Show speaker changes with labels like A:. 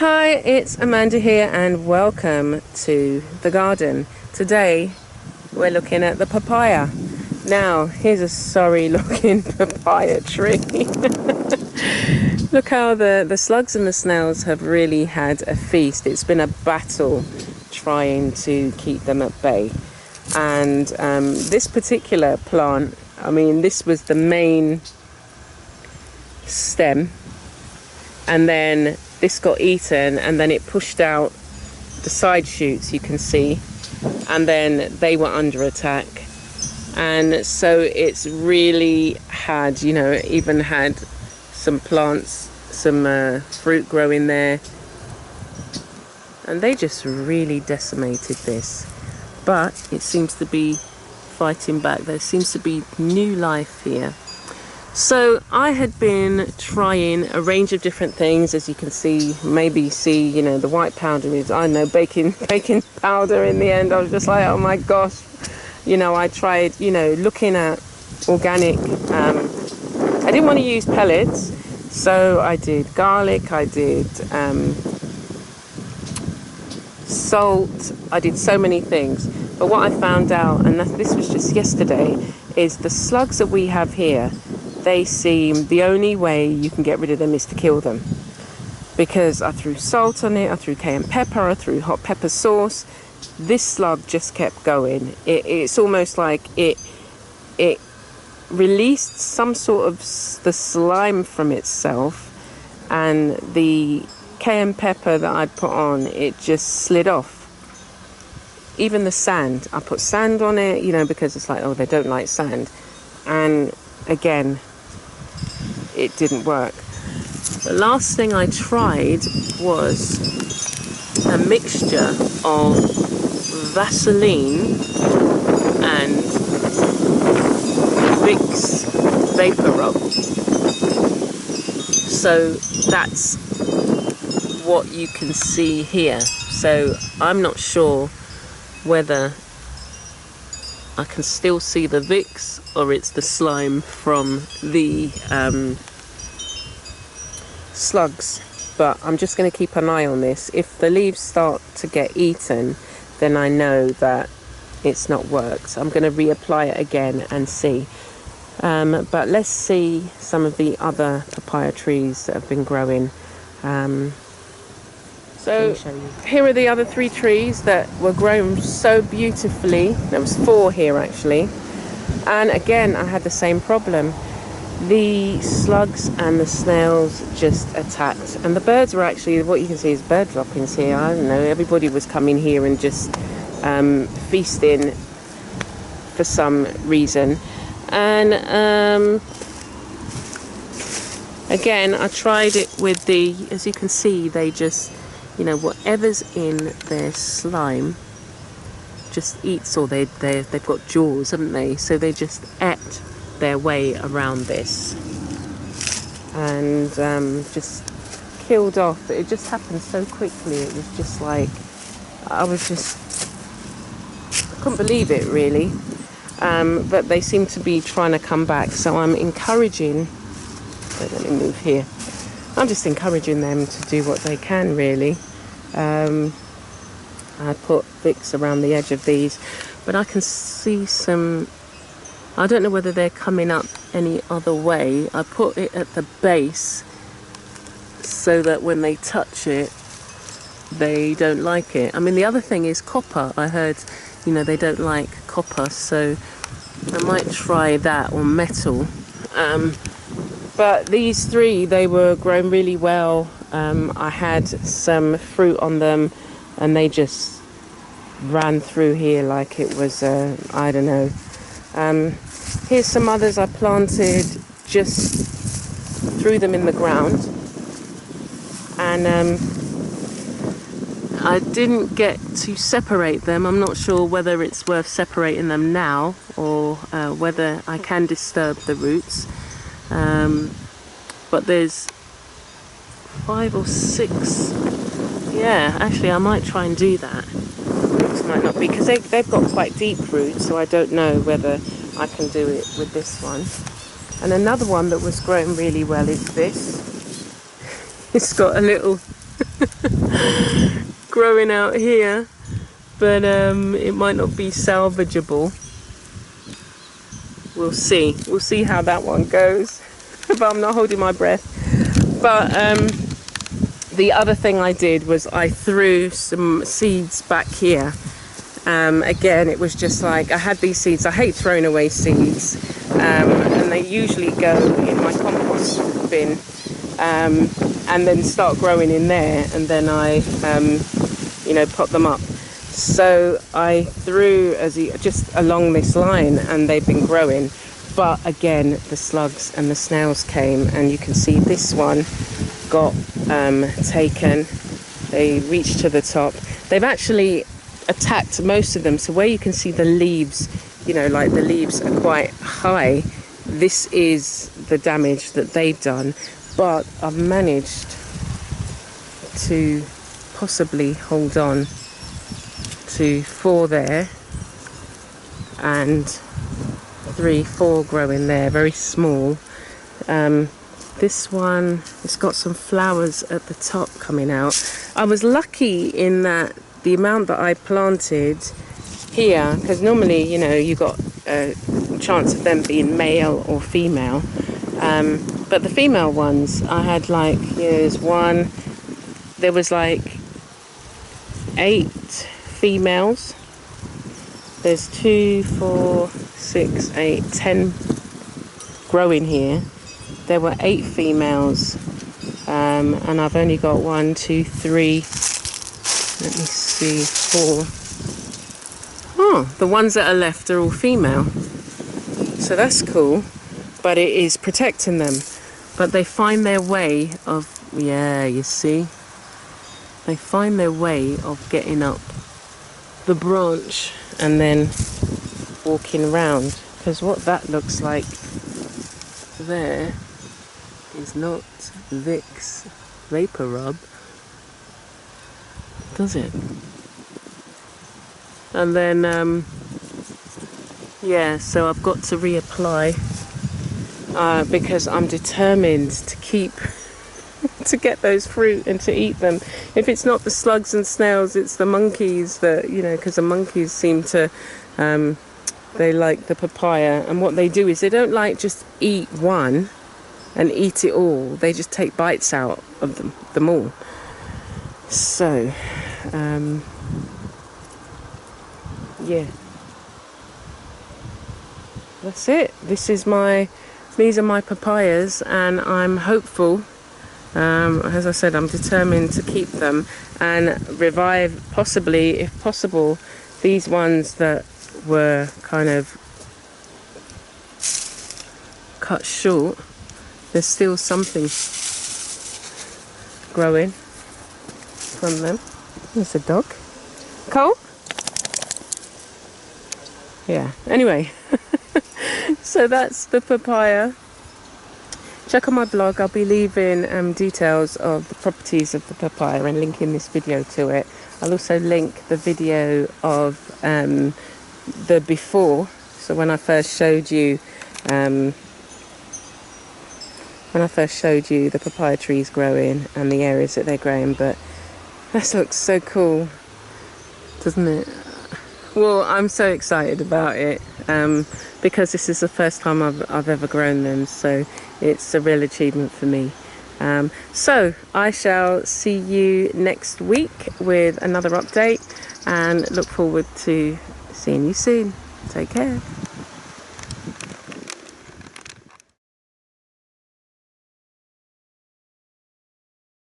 A: Hi, it's Amanda here and welcome to the garden. Today we're looking at the papaya. Now here's a sorry looking papaya tree. Look how the slugs and the snails have really had a feast. It's been a battle trying to keep them at bay. And this particular plant, I mean, this was the main stem, and then this got eaten, and then it pushed out the side shoots, you can see, and then they were under attack. And so it's really had, you know, even had some plants, some fruit growing there, and they just really decimated this. But it seems to be fighting back. There seems to be new life here. So I had been trying a range of different things, as you can see, maybe see, you know, the white powder is, I don't know, baking powder in the end. I was just like, oh my gosh. You know, I tried, you know, looking at organic. I didn't want to use pellets, so I did garlic, I did salt, I did so many things. But what I found out, and this was just yesterday, is the slugs that we have here, they seem the only way you can get rid of them is to kill them. Because I threw salt on it, I threw cayenne pepper, I threw hot pepper sauce. This slug just kept going. It's almost like it released some sort of the slime from itself, and the cayenne pepper that I'd put on, it just slid off. Even the sand, I put sand on it, you know, because it's like, oh, they don't like sand. And again, it didn't work. The last thing I tried was a mixture of Vaseline and Vicks Vapor Rub. So that's what you can see here. So I'm not sure whether I can still see the Vicks or it's the slime from the slugs, but I'm just going to keep an eye on this. If the leaves start to get eaten, then I know that it's not worked. I'm going to reapply it again and see. But let's see some of the other papaya trees that have been growing. So here are the other 3 trees that were grown so beautifully. There was 4 here actually. And again, I had the same problem. The slugs and the snails just attacked. And the birds were actually, what you can see is bird droppings here. I don't know, everybody was coming here and just feasting for some reason. And again, I tried it with the, as you can see, they just, you know, whatever's in their slime just eats, or they've got jaws, haven't they? So they just ate their way around this and just killed off. It just happened so quickly. It was just like, I couldn't believe it really. But they seem to be trying to come back. So I'm encouraging, let me move here. I'm just encouraging them to do what they can, really. I put Vicks around the edge of these, but I can see some, I don't know whether they're coming up any other way. I put it at the base so that when they touch it, they don't like it. I mean, the other thing is copper. I heard, you know, they don't like copper, so I might try that, or metal. But these 3, they were grown really well. I had some fruit on them and they just ran through here like it was, I don't know. Here's some others I planted, just threw them in the ground. And I didn't get to separate them. I'm not sure whether it's worth separating them now, or whether I can disturb the roots. But there's 5 or 6. Yeah, actually I might try and do that. Roots might not be, because they've got quite deep roots, so I don't know whether I can do it with this one. And another one that was growing really well is this. It's got a little growing out here, but it might not be salvageable. We'll see how that one goes. But I'm not holding my breath. But the other thing I did was I threw some seeds back here. Again, it was just like, I had these seeds. I hate throwing away seeds, and they usually go in my compost bin, and then start growing in there, and then I pot them up. So I threw just along this line, and they've been growing. But again, the slugs and the snails came, and you can see this one got taken. They reached to the top. They've actually attacked most of them. So where you can see the leaves, like the leaves are quite high, this is the damage that they've done. But I've managed to possibly hold on to 4 there and 3-4 growing there, very small. This one, it's got some flowers at the top coming out. I was lucky in that the amount that I planted here, because normally, you got a chance of them being male or female. But the female ones, I had like, there was like 8 females. There's 2, 4, 6, 8, 10 growing here. There were 8 females, and I've only got 1, 2, 3, let me see, 4. Oh, the ones that are left are all female. So that's cool, but it is protecting them. But they find their way of, you see, they find their way of getting up the branch and then walking around. Because what that looks like there is not Vicks Vapor Rub, does it? And then so I've got to reapply because I'm determined to to get those fruit and to eat them. If it's not the slugs and snails, it's the monkeys that, because the monkeys seem to they like the papaya, and what they do is they don't like just eat one and eat it all. They just take bites out of them all. So that's it. These are my papayas, and I'm hopeful. As I said, I'm determined to keep them and revive, possibly, if possible, these ones that were kind of cut short. There's still something growing from them. There's a dog. Cole? Yeah, anyway. So that's the papaya. Check on my blog. I'll be leaving details of the properties of the papaya and linking this video to it. I'll also link the video of the before. So when I first showed you the papaya trees growing and the areas that they're growing. But this looks so cool, doesn't it? Well, I'm so excited about it because this is the first time I've ever grown them, so it's a real achievement for me. So I shall see you next week with another update, and look forward to seeing you soon. Take care.